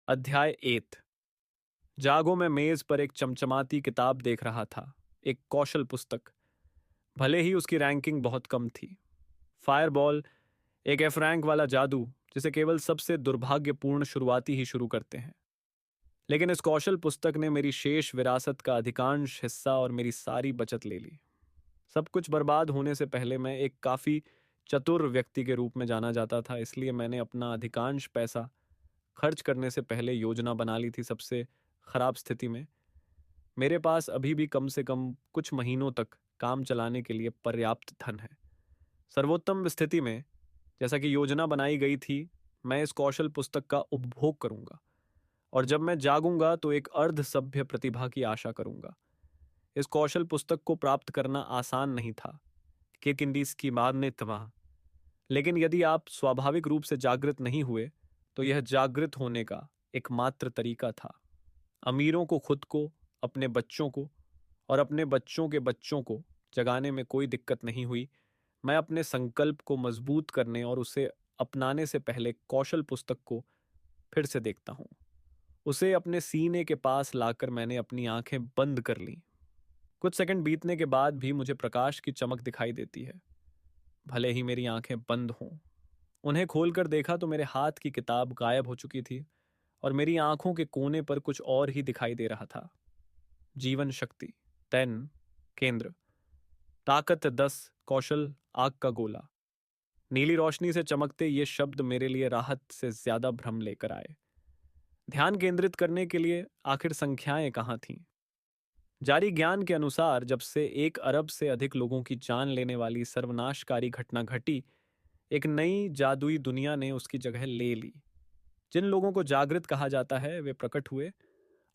अध्याय 8। जागो में मेज पर एक चमचमाती किताब देख रहा था। एक कौशल पुस्तक, भले ही उसकी रैंकिंग बहुत कम थी। फायरबॉल, एक एफ रैंक वाला जादू जिसे केवल सबसे दुर्भाग्यपूर्ण शुरुआती ही शुरू करते हैं। लेकिन इस कौशल पुस्तक ने मेरी शेष विरासत का अधिकांश हिस्सा और मेरी सारी बचत ले ली। सब कुछ बर्बाद होने से पहले मैं एक काफी चतुर व्यक्ति के रूप में जाना जाता था, इसलिए मैंने अपना अधिकांश पैसा खर्च करने से पहले योजना बना ली थी। सबसे खराब स्थिति में मेरे पास अभी भी कम से कम कुछ महीनों तक काम चलाने के लिए पर्याप्त धन है। सर्वोत्तम स्थिति में, जैसा कि योजना बनाई गई थी, मैं इस कौशल पुस्तक का उपभोग करूंगा और जब मैं जागूंगा तो एक अर्ध सभ्य प्रतिभा की आशा करूंगा। इस कौशल पुस्तक को प्राप्त करना आसान नहीं था, किंडीज की मान्यता। लेकिन यदि आप स्वाभाविक रूप से जागृत नहीं हुए तो यह जागृत होने का एकमात्र तरीका था। अमीरों को, खुद को, अपने बच्चों को और अपने बच्चों के बच्चों को जगाने में कोई दिक्कत नहीं हुई। मैं अपने संकल्प को मजबूत करने और उसे अपनाने से पहले कौशल पुस्तक को फिर से देखता हूँ। उसे अपने सीने के पास लाकर मैंने अपनी आंखें बंद कर लीं। कुछ सेकंड बीतने के बाद भी मुझे प्रकाश की चमक दिखाई देती है, भले ही मेरी आंखें बंद हों। उन्हें खोलकर देखा तो मेरे हाथ की किताब गायब हो चुकी थी और मेरी आंखों के कोने पर कुछ और ही दिखाई दे रहा था। जीवन शक्ति 10 केंद्र, ताकत 10, कौशल आग का गोला। नीली रोशनी से चमकते ये शब्द मेरे लिए राहत से ज्यादा भ्रम लेकर आए। ध्यान केंद्रित करने के लिए आखिर संख्याएं कहाँ थीं? जारी ज्ञान के अनुसार जब से 1 अरब से अधिक लोगों की जान लेने वाली सर्वनाशकारी घटना घटी, एक नई जादुई दुनिया ने उसकी जगह ले ली। जिन लोगों को जागृत कहा जाता है वे प्रकट हुए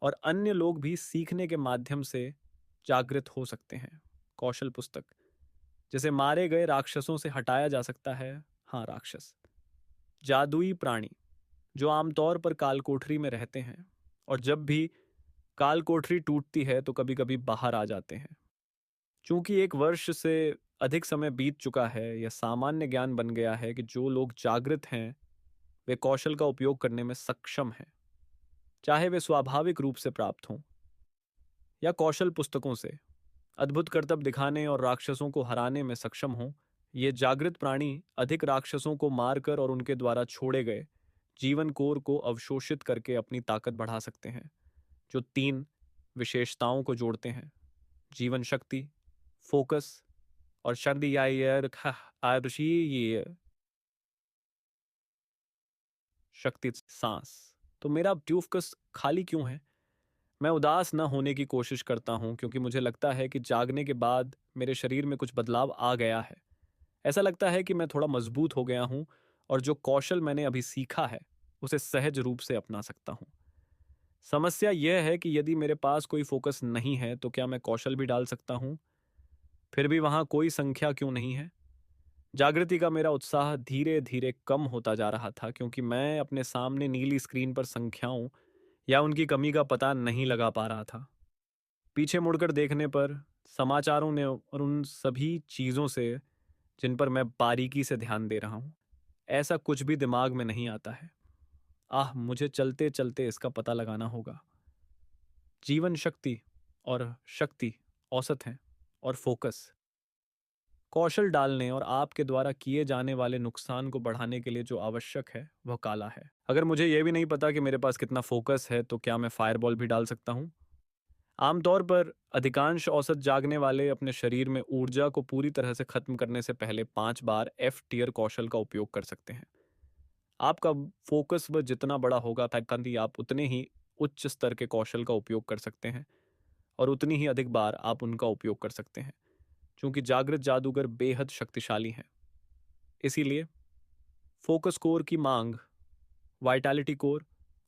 और अन्य लोग भी सीखने के माध्यम से जागृत हो सकते हैं। कौशल पुस्तक, जिसे मारे गए राक्षसों से हटाया जा सकता है। हाँ, राक्षस जादुई प्राणी जो आमतौर पर कालकोठरी में रहते हैं और जब भी कालकोठरी टूटती है तो कभी कभी बाहर आ जाते हैं। चूंकि 1 वर्ष से अधिक समय बीत चुका है, यह सामान्य ज्ञान बन गया है कि जो लोग जागृत हैं वे कौशल का उपयोग करने में सक्षम हैं, चाहे वे स्वाभाविक रूप से प्राप्त हों या कौशल पुस्तकों से अद्भुत करतब दिखाने और राक्षसों को हराने में सक्षम हों। ये जागृत प्राणी अधिक राक्षसों को मारकर और उनके द्वारा छोड़े गए जीवन कोर को अवशोषित करके अपनी ताकत बढ़ा सकते हैं, जो 3 विशेषताओं को जोड़ते हैं: जीवन शक्ति, फोकस और शक्ति शक्ति सांस। तो मेरा ट्यूफकस खाली क्यों है? मैं उदास न होने की कोशिश करता हूं क्योंकि मुझे लगता है कि जागने के बाद मेरे शरीर में कुछ बदलाव आ गया है। ऐसा लगता है कि मैं थोड़ा मजबूत हो गया हूं और जो कौशल मैंने अभी सीखा है उसे सहज रूप से अपना सकता हूं। समस्या यह है कि यदि मेरे पास कोई फोकस नहीं है तो क्या मैं कौशल भी डाल सकता हूं? फिर भी वहां कोई संख्या क्यों नहीं है? जागृति का मेरा उत्साह धीरे धीरे कम होता जा रहा था क्योंकि मैं अपने सामने नीली स्क्रीन पर संख्याओं या उनकी कमी का पता नहीं लगा पा रहा था। पीछे मुड़कर देखने पर समाचारों ने और उन सभी चीजों से जिन पर मैं बारीकी से ध्यान दे रहा हूं, ऐसा कुछ भी दिमाग में नहीं आता है। मुझे चलते चलते इसका पता लगाना होगा। जीवन शक्ति और शक्ति औसत हैं और फोकस कौशल डालने और आपके द्वारा किए जाने वाले नुकसान को बढ़ाने के लिए जो आवश्यक है वह काला है। अगर मुझे यह भी नहीं पता कि मेरे पास कितना फोकस है तो क्या मैं फायरबॉल भी डाल सकता हूं? आमतौर पर अधिकांश औसत जागने वाले अपने शरीर में ऊर्जा को पूरी तरह से खत्म करने से पहले 5 बार एफ टियर कौशल का उपयोग कर सकते हैं। आपका फोकस वह जितना बड़ा होगा फैकंदी आप उतने ही उच्च स्तर के कौशल का उपयोग कर सकते हैं और उतनी ही अधिक बार आप उनका उपयोग कर सकते हैं, क्योंकि जागृत जादूगर बेहद शक्तिशाली हैं। इसीलिए फोकस कोर की मांग वाइटैलिटी कोर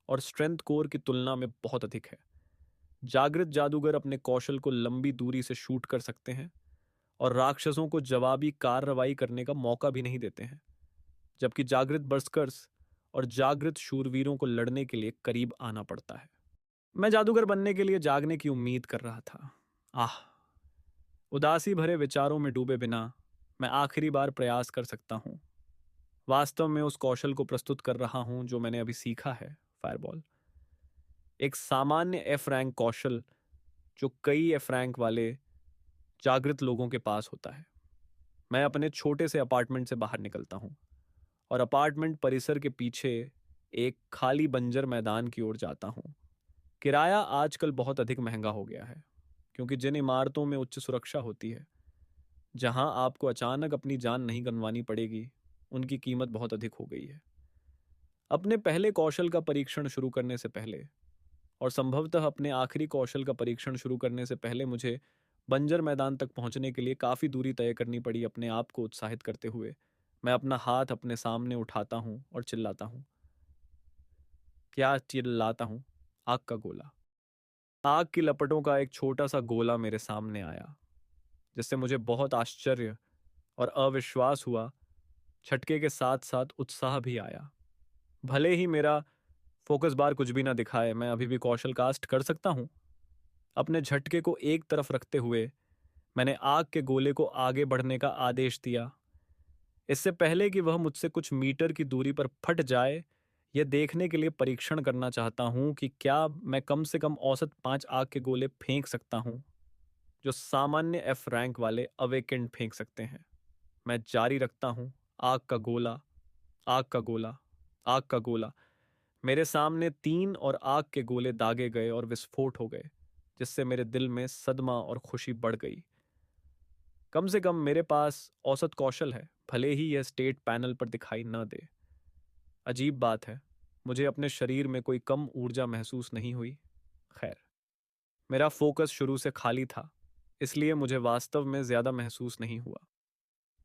और स्ट्रेंथ कोर की तुलना में बहुत अधिक है। जागृत जादूगर अपने कौशल को लंबी दूरी से शूट कर सकते हैं और राक्षसों को जवाबी कार्रवाई करने का मौका भी नहीं देते हैं, जबकि जागृत बर्स्कर्स और जागृत शूरवीरों को लड़ने के लिए करीब आना पड़ता है। मैं जादूगर बनने के लिए जागने की उम्मीद कर रहा था। उदासी भरे विचारों में डूबे बिना मैं आखिरी बार प्रयास कर सकता हूं। वास्तव में उस कौशल को प्रस्तुत कर रहा हूं जो मैंने अभी सीखा है, फायरबॉल। एक सामान्य एफ रैंक कौशल जो कई एफ रैंक वाले जागृत लोगों के पास होता है। मैं अपने छोटे से अपार्टमेंट से बाहर निकलता हूँ और अपार्टमेंट परिसर के पीछे एक खाली बंजर मैदान की ओर जाता हूँ। किराया आजकल बहुत अधिक महंगा हो गया है, क्योंकि जिन इमारतों में उच्च सुरक्षा होती है, जहां आपको अचानक अपनी जान नहीं गंवानी पड़ेगी, उनकी कीमत बहुत अधिक हो गई है। अपने पहले कौशल का परीक्षण शुरू करने से पहले और संभवतः अपने आखिरी कौशल का परीक्षण शुरू करने से पहले मुझे बंजर मैदान तक पहुंचने के लिए काफ़ी दूरी तय करनी पड़ी। अपने आप को उत्साहित करते हुए मैं अपना हाथ अपने सामने उठाता हूं और चिल्लाता हूं। क्या चिल्लाता हूं? आग का गोला। आग की लपटों का एक छोटा सा गोला मेरे सामने आया, जिससे मुझे बहुत आश्चर्य और अविश्वास हुआ। झटके के साथ साथ उत्साह भी आया। भले ही मेरा फोकस बार कुछ भी ना दिखाए, मैं अभी भी कौशल कास्ट कर सकता हूं। अपने झटके को एक तरफ रखते हुए मैंने आग के गोले को आगे बढ़ने का आदेश दिया। इससे पहले कि वह मुझसे कुछ मीटर की दूरी पर फट जाए, यह देखने के लिए परीक्षण करना चाहता हूं कि क्या मैं कम से कम औसत 5 आग के गोले फेंक सकता हूं, जो सामान्य एफ रैंक वाले अवेकेंड फेंक सकते हैं। मैं जारी रखता हूं। आग का गोला, आग का गोला, आग का गोला। मेरे सामने 3 और आग के गोले दागे गए और विस्फोट हो गए, जिससे मेरे दिल में सदमा और खुशी बढ़ गई। कम से कम मेरे पास औसत कौशल है, भले ही यह स्टेट पैनल पर दिखाई न दे। अजीब बात है, मुझे अपने शरीर में कोई कम ऊर्जा महसूस नहीं हुई। खैर, मेरा फोकस शुरू से खाली था, इसलिए मुझे वास्तव में ज्यादा महसूस नहीं हुआ।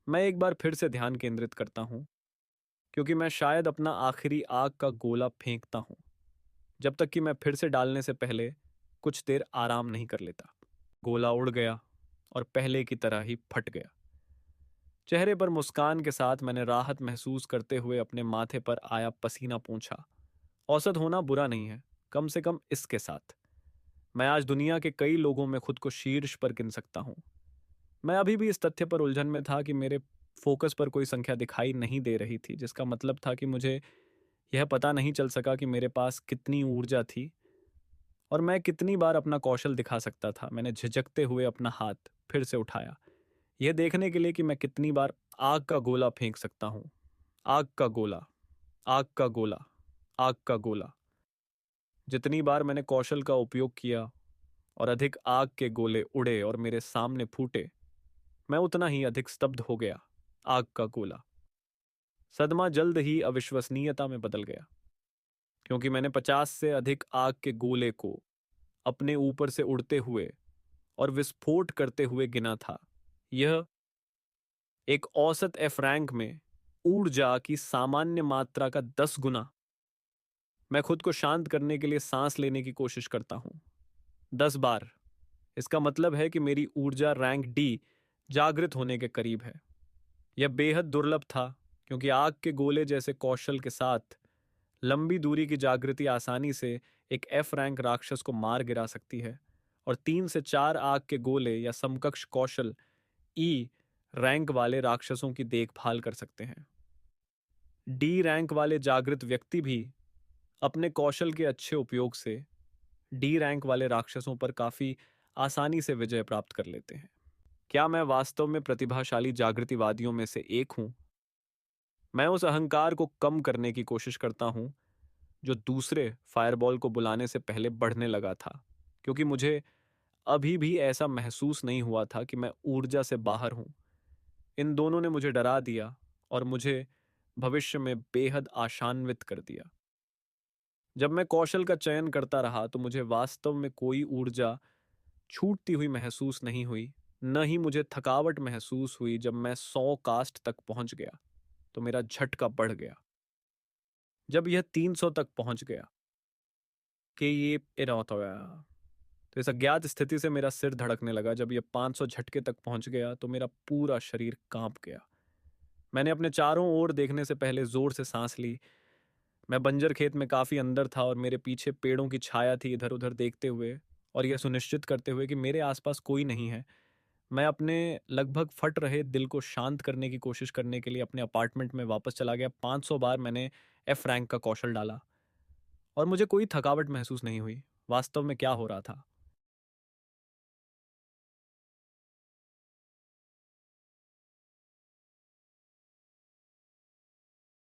मैं एक बार फिर से ध्यान केंद्रित करता हूँ, क्योंकि मैं शायद अपना आखिरी आग का गोला फेंकता हूँ, जब तक कि मैं फिर से डालने से पहले कुछ देर आराम नहीं कर लेता। गोला उड़ गया और पहले की तरह ही फट गया। चेहरे पर मुस्कान के साथ मैंने राहत महसूस करते हुए अपने माथे पर आया पसीना पोंछा। औसत होना बुरा नहीं है, कम से कम इसके साथ मैं आज दुनिया के कई लोगों में खुद को शीर्ष पर गिन सकता हूँ। मैं अभी भी इस तथ्य पर उलझन में था कि मेरे फोकस पर कोई संख्या दिखाई नहीं दे रही थी, जिसका मतलब था कि मुझे यह पता नहीं चल सका कि मेरे पास कितनी ऊर्जा थी और मैं कितनी बार अपना कौशल दिखा सकता था। मैंने झिझकते हुए अपना हाथ फिर से उठाया, यह देखने के लिए कि मैं कितनी बार आग का गोला फेंक सकता हूं। आग का गोला, आग का गोला, आग का गोला। जितनी बार मैंने कौशल का उपयोग किया और अधिक आग के गोले उड़े और मेरे सामने फूटे, मैं उतना ही अधिक स्तब्ध हो गया। आग का गोला। सदमा जल्द ही अविश्वसनीयता में बदल गया, क्योंकि मैंने 50 से अधिक आग के गोले को अपने ऊपर से उड़ते हुए और विस्फोट करते हुए गिना था। यह एक औसत एफ रैंक में ऊर्जा की सामान्य मात्रा का 10 गुना। मैं खुद को शांत करने के लिए सांस लेने की कोशिश करता हूं। 10 बार। इसका मतलब है कि मेरी ऊर्जा रैंक डी जागृत होने के करीब है। यह बेहद दुर्लभ था, क्योंकि आग के गोले जैसे कौशल के साथ लंबी दूरी की जागृति आसानी से एक एफ रैंक राक्षस को मार गिरा सकती है, और 3 से 4 आग के गोले या समकक्ष कौशल ई रैंक वाले राक्षसों की देखभाल कर सकते हैं। डी रैंक वाले जागृत व्यक्ति भी अपने कौशल के अच्छे उपयोग से डी रैंक वाले राक्षसों पर काफी आसानी से विजय प्राप्त कर लेते हैं। क्या मैं वास्तव में प्रतिभाशाली जागृतिवादियों में से एक हूं? मैं उस अहंकार को कम करने की कोशिश करता हूं जो दूसरे फायरबॉल को बुलाने से पहले बढ़ने लगा था, क्योंकि मुझे अभी भी ऐसा महसूस नहीं हुआ था कि मैं ऊर्जा से बाहर हूं। इन दोनों ने मुझे डरा दिया और मुझे भविष्य में बेहद आशान्वित कर दिया। जब मैं कौशल का चयन करता रहा तो मुझे वास्तव में कोई ऊर्जा छूटती हुई महसूस नहीं हुई। न ही मुझे थकावट महसूस हुई। जब मैं 100 कास्ट तक पहुंच गया तो मेरा झटका बढ़ गया। जब यह 300 तक पहुंच गया कि ये इनौत हो गया, तो इस अज्ञात स्थिति से मेरा सिर धड़कने लगा। जब यह 500 झटके तक पहुंच गया तो मेरा पूरा शरीर कांप गया। मैंने अपने चारों ओर देखने से पहले जोर से सांस ली। मैं बंजर खेत में काफी अंदर था और मेरे पीछे पेड़ों की छाया थी, इधर उधर देखते हुए और यह सुनिश्चित करते हुए कि मेरे आसपास कोई नहीं है। मैं अपने लगभग फट रहे दिल को शांत करने की कोशिश करने के लिए अपने अपार्टमेंट में वापस चला गया। 500 बार मैंने एफ रैंक का कौशल डाला और मुझे कोई थकावट महसूस नहीं हुई। वास्तव में क्या हो रहा था?